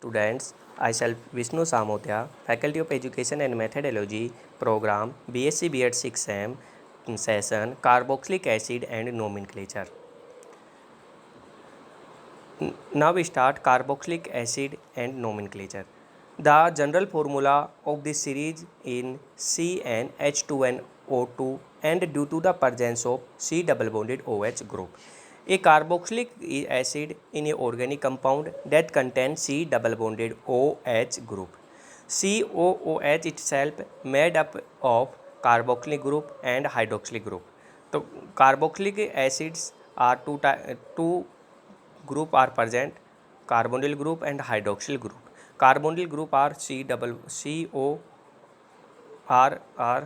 Students, I self Vishnu Samotia, Faculty of Education and Methodology, Program BSc B.Ed 6 session Carboxylic acid and nomenclature. Now we start carboxylic acid and nomenclature. The general formula of this series in CnH2nO2 and due to the presence of C double bonded OH group. A carboxylic acid in a organic compound that contains C double bonded OH group. COOH itself made up of carboxylic group and hydroxylic group. So carboxylic acids are two group are present, carbonyl group and hydroxyl group. Carbonyl group are CO R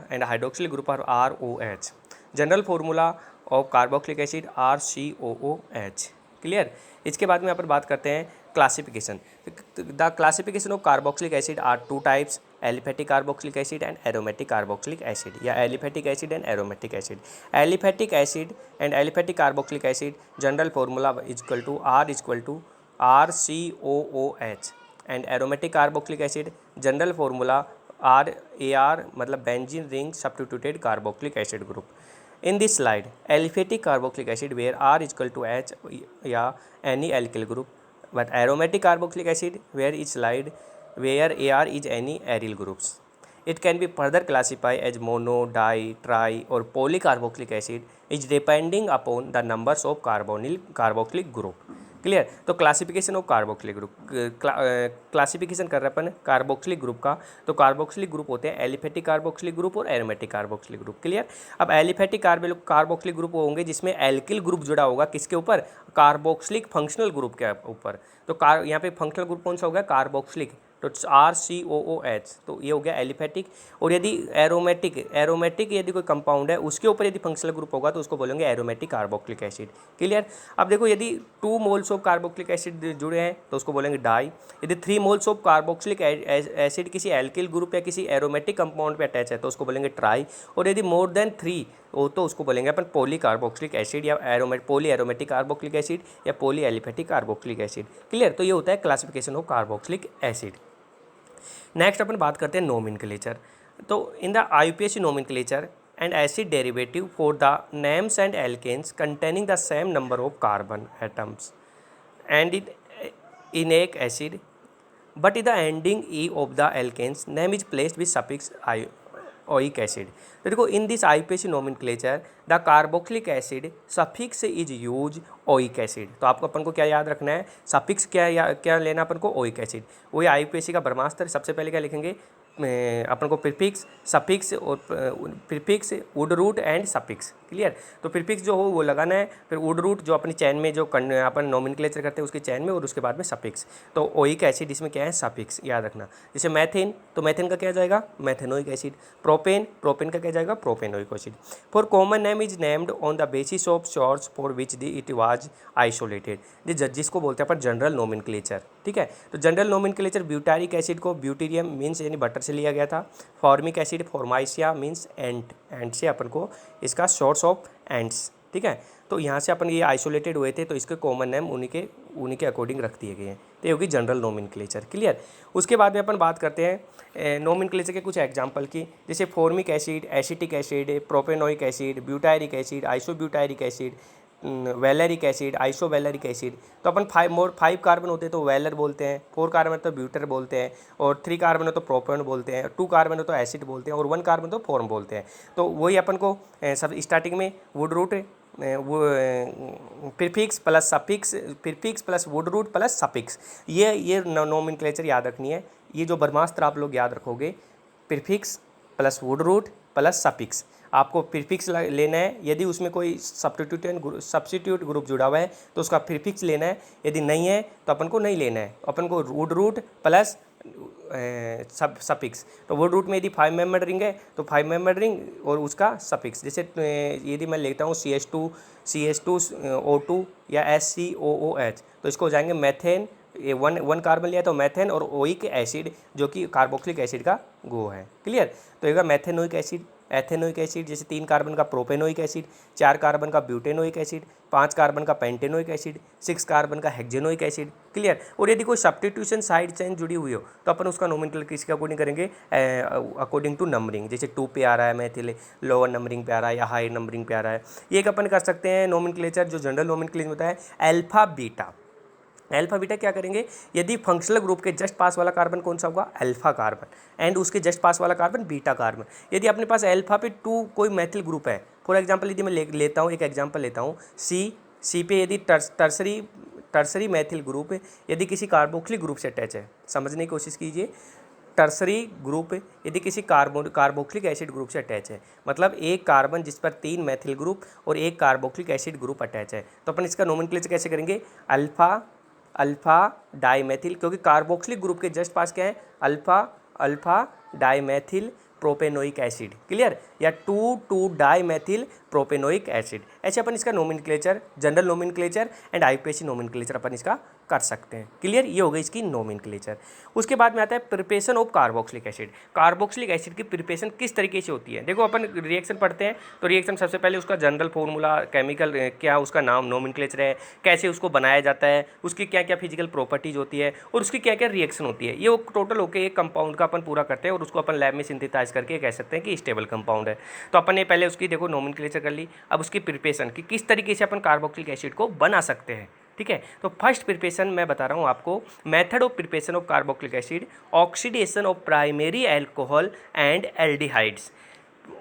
and hydroxyl group are ROH. General formula of carboxylic acid RCOOH. Clear. इसके बाद में यहाँ पर बात करते हैं classification. The classification of carboxylic acid are two types, aliphatic carboxylic acid and aromatic carboxylic acid या aliphatic acid and aromatic acid. Aliphatic acid and aliphatic carboxylic acid general formula equal to RCOOH and aromatic carboxylic acid general formula AR मतलब benzene ring substituted carboxylic acid group. In this slide, aliphatic carboxylic acid where R is equal to H या any alkyl group, but aromatic carboxylic acid where is slide where AR is any aryl groups. It can be further classified as mono, di, tri or polycarboxylic acid is depending upon the numbers of carboxylic group. Clear. तो classification of carboxylic group, classification कर रहे हैं अपन carboxylic group का. तो carboxylic group होते हैं aliphatic carboxylic group और aromatic carboxylic group. Clear. अब एलिफेटिक कार्बोक्सिलिक ग्रुप होंगे जिसमें एल्किल ग्रुप जुड़ा होगा किसके ऊपर, कार्बोक्सिलिक फंक्शनल ग्रुप के ऊपर. तो यहाँ पे फंक्शनल ग्रुप कौन सा होगा, कार्बोक्सिलिक. तो RCOOH तो ये हो गया एलिफेटिक. और यदि एरोमेटिक यदि कोई कंपाउंड है उसके ऊपर यदि फंक्शनल ग्रुप होगा तो उसको बोलेंगे एरोमेटिक कार्बोक्सिलिक एसिड. क्लियर. अब देखो यदि 2 मोल्स ऑफ कार्बोक्सिलिक एसिड जुड़े हैं तो उसको बोलेंगे डाई. यदि 3 मोल्स ऑफ कार्बोक्सिलिक एसिड किसी एल्किल ग्रुप या किसी एरोमेटिक कंपाउंड पे अटैच है तो उसको बोलेंगे ट्राई. और यदि मोर देन 3 हो तो उसको बोलेंगे अपन पॉली कार्बोक्सिलिक एसिड या पॉली एरोमेटिक कार्बोक्सिलिक एसिड या poly aliphatic carboxylic acid. Clear. तो ये होता है classification of carboxylic acid. Next अपन बात करते हैं नोमेनक्लेचर. तो in the IUPAC nomenclature and acid derivative for the names and alkanes containing the same number of carbon atoms and in एक acid but the ending E of the alkanes name is placed with suffix oic acid. तो देखो in this IUPAC nomenclature the carboxylic acid suffix is use oic acid. तो आपको अपन को क्या याद रखना है, सफिक्स क्या लेना अपन को, ओइक एसिड. वही IUPAC का ब्रह्मास्त्र. सबसे पहले क्या लिखेंगे अपन को प्रीफिक्स, सफिक्स और prefix, word root and suffix. Clear. तो प्रीफिक्स जो हो वो लगाना है, फिर वुड रूट जो अपनी चैन में जो अपन नोमेनक्लेचर करते हैं उसकी चैन में, और उसके बाद में सफिक्स. तो ओइक एसिड इसमें क्या है, सफिक्स याद रखना. जैसे मैथेन, तो मैथेन का क्या जाएगा, मैथेनोइक एसिड. प्रोपेन का क्या जाएगा, propanoic acid. For common name is named on the basis of source for which it was isolated. जिसको बोलते हैं अपन जनरल नोमेनक्लेचर. ठीक है. तो जनरल नोमेनक्लेचर ब्यूटारिक एसिड को ब्यूटेरियम मीन्स यानी बटर से लिया गया था. फॉर्मिक एसिड फॉर्माइसिया मीन्स एंट से अपन को इसका सोर्स ऑफ एंट्स. ठीक है. तो यहाँ से अपन ये आइसोलेटेड हुए थे तो इसके कॉमन नेम उन्हीं के अकॉर्डिंग रख दिए गए हैं. तो ये होगी जनरल नोमेनक्लेचर. क्लियर. उसके बाद में अपन बात करते हैं नोमेनक्लेचर के कुछ एग्जांपल की. जैसे formic acid, acetic acid, propanoic acid, butyric acid, isobutyric acid, valeric acid, isovaleric acid. तो अपन 5 कार्बन होते हैं तो वेलर बोलते हैं, 4 कार्बन है तो ब्यूटर बोलते हैं, और 3 कार्बन है तो प्रोपेन बोलते हैं, 2 कार्बन है तो एसिड बोलते हैं, और 1 कार्बन तो फॉर्म बोलते हैं. तो वही अपन को सब स्टार्टिंग में वुड रूट वो prefix plus suffix, prefix plus word root plus suffix, ये नोमेनक्लेचर याद रखनी है. ये जो ब्रह्मास्त्र आप लोग याद रखोगे, prefix plus word root plus suffix. आपको प्रीफिक्स लेना है. यदि उसमें कोई सब्स्टिट्यूट ग्रुप जुड़ा हुआ है तो उसका प्रीफिक्स लेना है. यदि नहीं है तो अपन को नहीं लेना है. अपन को वुड रूट प्लस सफिक्स. तो वुड रूट में यदि 5 मेंबर रिंग है तो 5 मेंबर रिंग और उसका सफिक्स. जैसे यदि मैं लेता हूँ CH2O2 या SCOOH तो इसको हो जाएंगे मैथेन. ये वन कार्बन लिया तो मैथेन, और ओइक एसिड जो कि कार्बोक्सिलिक एसिड का गो है. क्लियर. तो ये मैथेनोइक एसिड, एथेनोइक एसिड, जैसे 3 कार्बन का प्रोपेनोइक एसिड, 4 कार्बन का ब्यूटेनोइक एसिड, 5 कार्बन का पेंटेनोइक एसिड, 6 कार्बन का हेक्जेनोइक एसिड। क्लियर। और यदि कोई सब्स्टिट्यूशन साइड चेन जुड़ी हुई हो तो अपन उसका नोमेनक्लेचर किसके अकॉर्डिंग करेंगे, अकॉर्डिंग टू नंबरिंग। जैसे 2 पे आ रहा है मेथिल, लोअर नंबरिंग पे आ रहा है या हाई नंबरिंग पे आ रहा है। ये एक अपन कर सकते हैं नोमेनक्लेचर जो जनरल नोमेनक्लेचर होता है, अल्फा बीटा। अल्फा बीटा क्या करेंगे, यदि फंक्शनल ग्रुप के जस्ट पास वाला कार्बन कौन सा होगा, अल्फा कार्बन, एंड उसके जस्ट पास वाला कार्बन बीटा कार्बन। यदि अपने पास अल्फा पे 2 कोई मैथिल ग्रुप है, फॉर एग्जांपल यदि मैं लेता हूँ, एक एग्जांपल लेता हूँ, सी पे यदि टर्सरी मैथिल ग्रुप यदि किसी कार्बोक्सिलिक ग्रुप से अटैच है, समझने की कोशिश कीजिए, टर्सरी ग्रुप यदि किसी कार्बोक्सिलिक एसिड ग्रुप से अटैच है, मतलब एक कार्बन जिस पर 3 मैथिल ग्रुप और एक कार्बोक्सिलिक एसिड ग्रुप अटैच है, तो अपन इसका नोमेनक्लेचर कैसे करेंगे, अल्फा डाइमेथिल, क्योंकि कार्बोक्सिलिक ग्रुप के जस्ट पास क्या है, alpha dimethyl propanoic acid. Clear. या 2 डाइमेथिल प्रोपेनोइक एसिड। ऐसे अपन इसका nomenclature, general nomenclature and IUPAC nomenclature अपन इसका कर सकते हैं। क्लियर। ये हो गई इसकी नोमेनक्लेचर। उसके बाद में आता है preparation of carboxylic acid. Carboxylic acid की प्रिपरेशन किस तरीके से होती है, देखो अपन रिएक्शन पढ़ते हैं तो रिएक्शन सबसे पहले उसका जनरल फॉर्मूला, केमिकल क्या उसका नाम नोमेनक्लेचर है, कैसे उसको बनाया जाता है, उसकी क्या क्या फिजिकल प्रॉपर्टीज होती है और उसकी क्या क्या रिएक्शन होती है, ये टोटल होकर एक कंपाउंड का अपन पूरा करते हैं और उसको अपन लैब में सिंथेसाइज करके कह सकते हैं कि स्टेबल कंपाउंड है। तो अपन ने पहले उसकी देखो नोमेनक्लेचर कर ली। अब उसकी प्रिपरेशन कि किस तरीके से अपन कार्बोक्सिलिक एसिड को बना सकते हैं। ठीक है। तो फर्स्ट प्रिपरेशन मैं बता रहा हूँ आपको, method of preparation of carboxylic acid, oxidation of primary alcohol and aldehydes.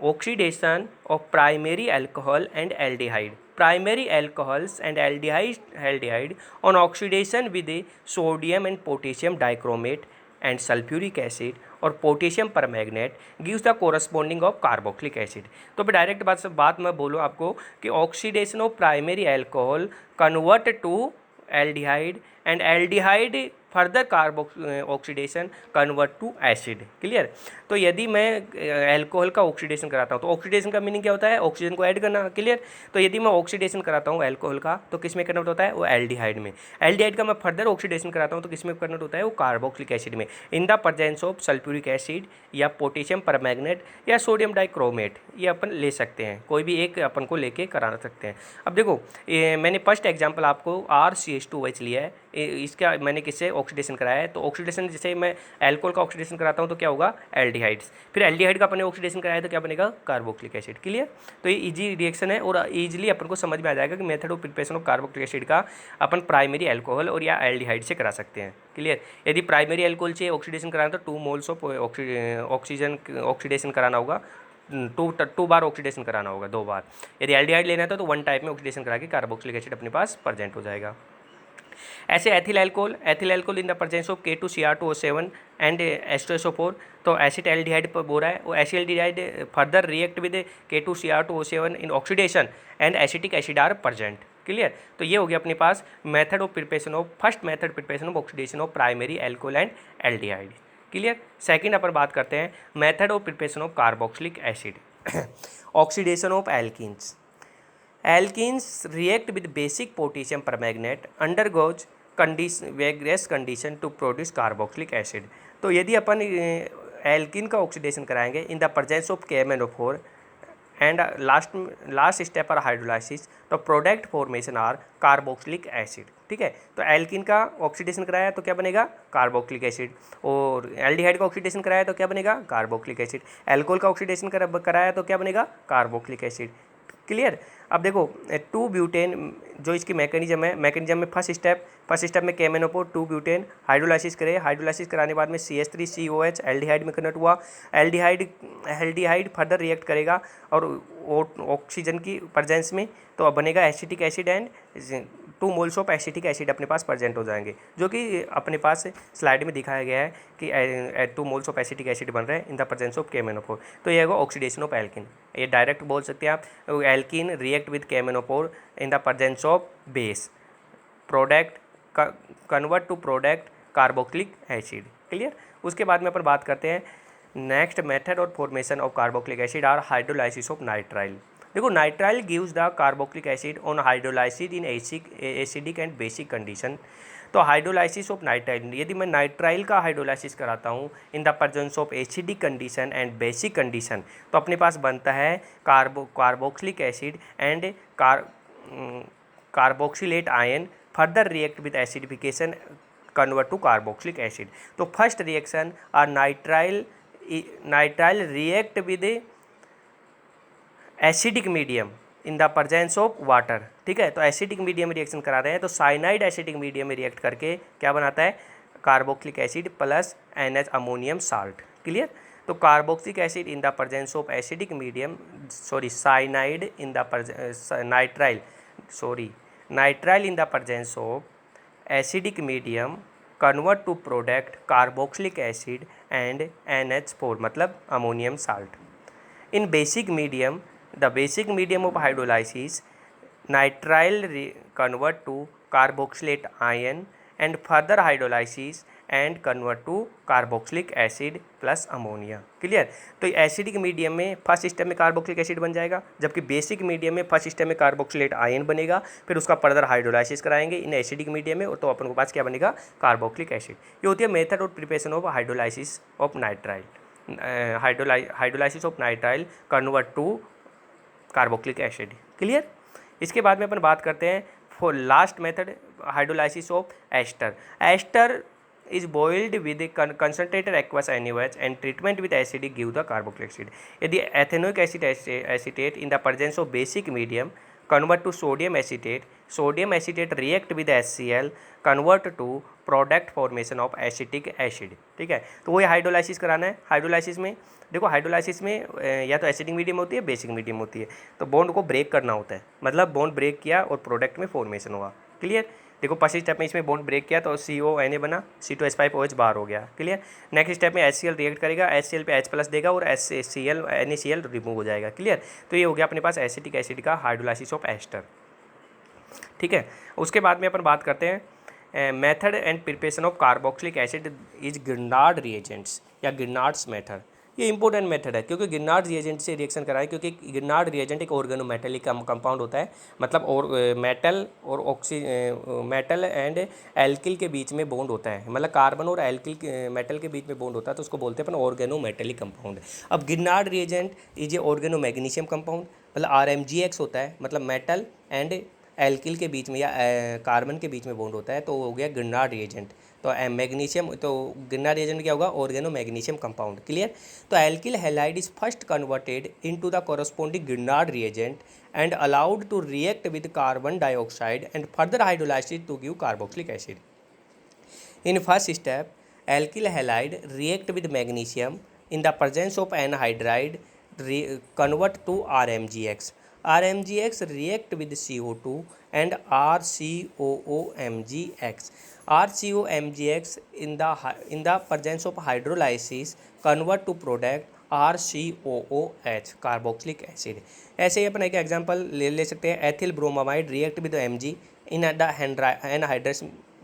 Oxidation of primary alcohol and aldehyde, primary alcohols and aldehyde on oxidation with a sodium and potassium dichromate and sulfuric acid और potassium permanganate gives the corresponding of carboxylic acid. तो फिर direct बात मैं बोलूँ आपको कि oxidation of primary alcohol convert to aldehyde and aldehyde further oxidation convert to acid. Clear. तो यदि मैं अल्कोहल का ऑक्सीडेशन कराता हूँ तो ऑक्सीडेशन का मीनिंग क्या होता है, ऑक्सीजन को ऐड करना। क्लियर। तो यदि मैं ऑक्सीडेशन कराता हूँ अल्कोहल का तो किस में कन्वर्ट होता है, वो एल्डिहाइड में। एल्डिहाइड का मैं फर्दर ऑक्सीडेशन कराता हूँ तो किस में कन्वर्ट होता है, वो कार्बोक्सिलिक एसिड में, इन the presence of sulphuric acid या पोटेशियम परमैंगनेट या सोडियम डाइक्रोमेट। ये अपन ले सकते हैं, कोई भी एक अपन को लेके करा सकते हैं। अब देखो मैंने फर्स्ट एग्जाम्पल आपको RCH2OH लिया है, इसका मैंने किससे ऑक्सीडेशन कराया है। तो ऑक्सीडेशन जैसे मैं अल्कोहल का ऑक्सीडेशन कराता हूँ तो क्या होगा, एल्डिहाइड्स, फिर एल्डिहाइड का अपने ऑक्सीडेशन कराया तो क्या बनेगा, कार्बोक्सिलिक एसिड। क्लियर। तो ये इजी रिएक्शन है और इजीली अपन को समझ में आ जाएगा कि method of preparation of carboxylic acid का अपन प्राइमरी अल्कोहल और या एल्डिहाइड से करा सकते हैं। क्लियर। यदि प्राइमरी अल्कोहल से ऑक्सीडेशन कराना तो 2 मोल्स ऑफ ऑक्सीजन ऑक्सीडेशन कराना होगा, टू बार ऑक्सीडेशन कराना होगा, 2 बार। यदि एल्डिहाइड लेना है तो 1 टाइप में ऑक्सीडेशन करा के कार्बोक्सिलिक एसिड अपने पास प्रेजेंट हो जाएगा। ऐसे ethyl alcohol in the presence of K2Cr2O7 and H2SO4, तो एसिड एल्डिहाइड पर बोल रहा है, वो acid aldehyde further react with K2Cr2O7 in oxidation and acetic acid are present. Clear. तो ये हो गया अपने पास method of preparation of, first method preparation of oxidation of primary alcohol and aldehyde. Clear. Second अपन बात करते हैं method of preparation of carboxylic acid, oxidation of alkenes. Alkenes react with basic potassium permanganate undergoes various condition to produce carboxylic acid। तो यदि अपन alkene का oxidation कराएंगे in the presence of KMnO4 and last step are hydrolysis, तो product formation are carboxylic acid. ठीक है। तो alkene का oxidation कराया तो क्या बनेगा, कार्बोक्सिलिक एसिड, और एल्डिहाइड का ऑक्सीडेशन कराया तो क्या बनेगा, कार्बोक्सिलिक एसिड, अल्कोहल का ऑक्सीडेशन कराया तो क्या बनेगा, कार्बोक्सिलिक एसिड। क्लियर। अब देखो 2 ब्यूटेन जो इसकी मैकेनिज्म है, मैकेनिज्म में फर्स्ट स्टेप में KMnO4 2 ब्यूटेन हाइड्रोलाइसिस करे, हाइड्रोलाइसिस कराने बाद में CH3COH एल्डिहाइड में कन्वर्ट हुआ, एल्डिहाइड फर्दर रिएक्ट करेगा और ऑक्सीजन की प्रेजेंस में तो बनेगा acetic acid and 2 moles of acetic acid अपने पास प्रेजेंट हो जाएंगे, जो कि अपने पास स्लाइड में दिखाया गया है कि 2 मोल्स ऑफ एसिटिक एसिड बन रहे हैं इन द प्रेजेंस ऑफ KMnO4। तो ये होगा ऑक्सीडेशन ऑफ एल्कीन। ये डायरेक्ट बोल सकते हैं आप, alkene react with KMnO4 in the presence of base, product convert to product carboxylic acid. Clear. उसके बाद में अपन बात करते हैं नेक्स्ट मेथड और formation of carboxylic acid are hydrolysis of nitrile. देखो nitrile gives the carboxylic acid on hydrolysis in acidic and basic condition. तो हाइड्रोलाइसिस ऑफ नाइट्राइल, यदि मैं नाइट्राइल का हाइड्रोलाइसिस कराता हूँ in the presence of acidic condition and basic condition, तो अपने पास बनता है carboxylic acid and carboxylate ion further react with acidification convert to carboxylic acid. तो first reaction are nitrile react with acidic medium in the presence of water. ठीक है, तो acidic medium में रिएक्शन करा रहे हैं, तो साइनाइड एसिडिक मीडियम में रिएक्ट करके क्या बनाता है, carboxylic acid plus NH ammonium salt. Clear. तो carboxylic acid in the presence of acidic medium, cyanide in the nitrile in the presence of acidic medium convert to product carboxylic acid and NH4 मतलब ammonium salt. In basic medium, the basic medium of hydrolysis, nitrile convert to carboxylate ion and further hydrolysis and convert to carboxylic acid plus ammonia। Clear. तो acidic medium में first step में carboxylic acid बन जाएगा, जबकि basic medium में first step में carboxylate ion बनेगा, फिर उसका फर्दर हाइड्रोलाइसिस कराएंगे इन एसिडिक मीडियम में, तो अपन के पास क्या बनेगा, कार्बोक्सिलिक एसिड। ये होती है method of preparation of hydrolysis of nitrile. Hydrolysis of nitrile convert to carboxylic acid. Clear. इसके बाद में अपन बात करते हैं for last method hydrolysis of ester. Ester is boiled with concentrated aqueous NaOH and treatment with acidic give the carboxylic acid. यदि ethanoic acid acetate in the presence of basic medium convert to sodium acetate react with HCl convert to product formation of acetic acid। ठीक है, तो वही hydrolysis कराना है। Hydrolysis में देखो, hydrolysis में या तो एसिडिक मीडियम होती है, बेसिक मीडियम होती है, तो बॉन्ड को ब्रेक करना होता है, मतलब बॉन्ड ब्रेक किया और प्रोडक्ट में फॉर्मेशन हुआ। क्लियर। देखो फर्स्ट स्टेप में इसमें बॉन्ड ब्रेक किया तो CONA बना, C2H5OH बाहर हो गया। क्लियर। नेक्स्ट स्टेप में HCl रिएक्ट करेगा, HCl पे H+ देगा और NaCl रिमूव हो जाएगा। क्लियर। तो ये हो गया अपने पास एसिटिक एसिड का हाइड्रोलाइसिस ऑफ एस्टर। ठीक है, उसके बाद में अपन बात करते हैं method and preparation of carboxylic acid is Grignard reagents या गिरनार्ड्स मेथड। ये इंपॉर्टेंट मेथड है क्योंकि गिरनार्ड रिएजेंट से रिएक्शन कराए, क्योंकि गिरनार्ड रिएजेंट एक ऑर्गेनोमेटेलिक कंपाउंड होता है, मतलब और मेटल एंड एल्किल के बीच में बॉन्ड होता है, मतलब कार्बन और एल्किल मेटल के बीच में बॉन्ड होता है, तो उसको बोलते हैं अपन ऑर्गेनोमेटेलिक कंपाउंड। अब गिरनार्ड रिएजेंट इज ए ऑर्गेनोमैग्नीशियम कंपाउंड, मतलब RMgX होता है, मतलब मेटल एंड एल्किल के बीच में या कार्बन के बीच में बॉन्ड होता है, तो हो गया गिरनार्ड रिएजेंट। तो मैग्नीशियम, तो गिरनार्ड रिएजेंट क्या होगा, ऑर्गेनो मैग्नीशियम कंपाउंड। क्लियर। तो alkyl halide is first converted into the corresponding Grignard reagent and allowed to react with carbon dioxide and further hydrolysis to give carboxylic acid. In first step alkyl halide react with magnesium in the presence of anhydride convert to RMgX। RMgX react with CO2 and RCOOMgX। RCOMgX in the presence of hydrolysis convert to product RCOOH carboxylic acid. ऐसे ही अपन एक example ले सकते हैं, ethyl bromide react with Mg in the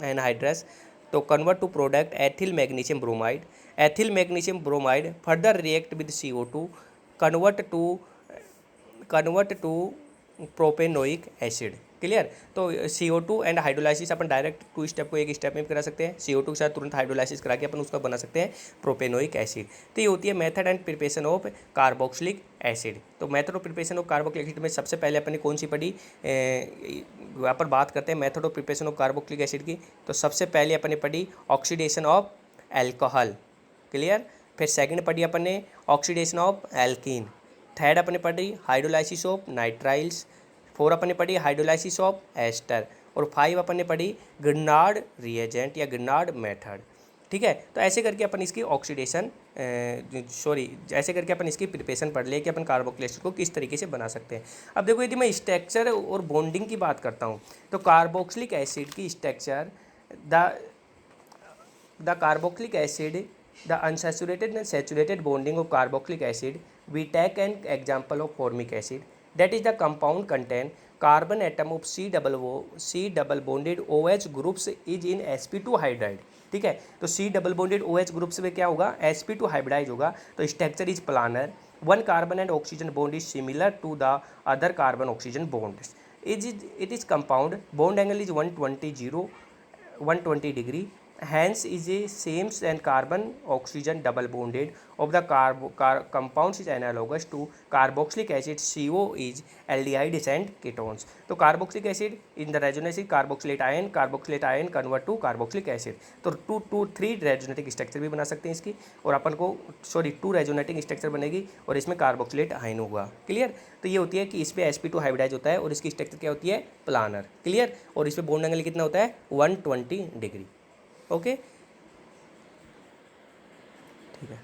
anhydrous, तो convert to product ethyl magnesium bromide. Ethyl magnesium bromide further react with CO2 convert to propanoic acid. Clear. तो CO2 and hydrolysis अपन डायरेक्ट 2 स्टेप को 1 step में करा सकते हैं। CO2 के साथ तुरंत हाइड्रोलाइसिस करा के अपन उसका बना सकते हैं प्रोपेनोइक एसिड। तो ये होती है method and preparation of carboxylic acid. तो method of preparation of carboxylic acid में सबसे पहले अपन ने कौन सी पढ़ी, यहाँ पर बात करते हैं method of preparation of carboxylic acid की। तो सबसे पहले अपन ने पढ़ी ऑक्सीडेशन ऑफ एल्कोहल। क्लियर। फिर सेकंड पढ़ी अपन ने ऑक्सीडेशन ऑफ एल्कीन। थर्ड अपन ने पढ़ी हाइड्रोलाइसिस ऑफ नाइट्राइल्स। 4 अपन ने पढ़ी हाइड्रोलाइसिस ऑफ एस्टर। और 5 अपन ने पढ़ी गिरनार्ड रिएजेंट या गिरनार्ड मेथड। ठीक है। तो ऐसे करके अपन इसकी ऐसे करके अपन इसकी प्रिपरेशन पढ़ ले कि अपन कार्बोक्सिलिक एसिड को किस तरीके से बना सकते हैं। अब देखो, यदि मैं स्ट्रक्चर और बॉन्डिंग की बात करता हूँ, तो कार्बोक्सिलिक एसिड की structure, the carboxylic acid, the unsaturated and saturated bonding of carboxylic acid, we take an example of formic acid, that is the compound contain carbon atom of C double bonded OH groups is in sp2 hybrid। ठीक है। तो C double bonded OH groups में क्या होगा, sp2 hybridise होगा। तो structure is planar, 1 carbon and oxygen bond is similar to the other carbon oxygen bonds. It is compound, bond angle is 120 120 degree. Hence is a same and carbon oxygen double bonded of the compounds is analogous to carboxylic acid. CO is aldehydes and ketones. तो carboxylic acid in the resonances carboxylate ion convert to carboxylic acid. तो three resonating structure भी बना सकते हैं इसकी, और अपन को to रेजोनेटिक structure बनेगी और इसमें कार्बोक्सिलेट आयन होगा. क्लियर. तो ये होती है कि इस पर sp2 हाइब्रिडाइज होता है और इसकी स्ट्रक्चर क्या होती है, प्लानर. क्लियर. और इस पर बॉन्ड एंगल कितना होता है, 120 डिग्री. ओके ठीक है.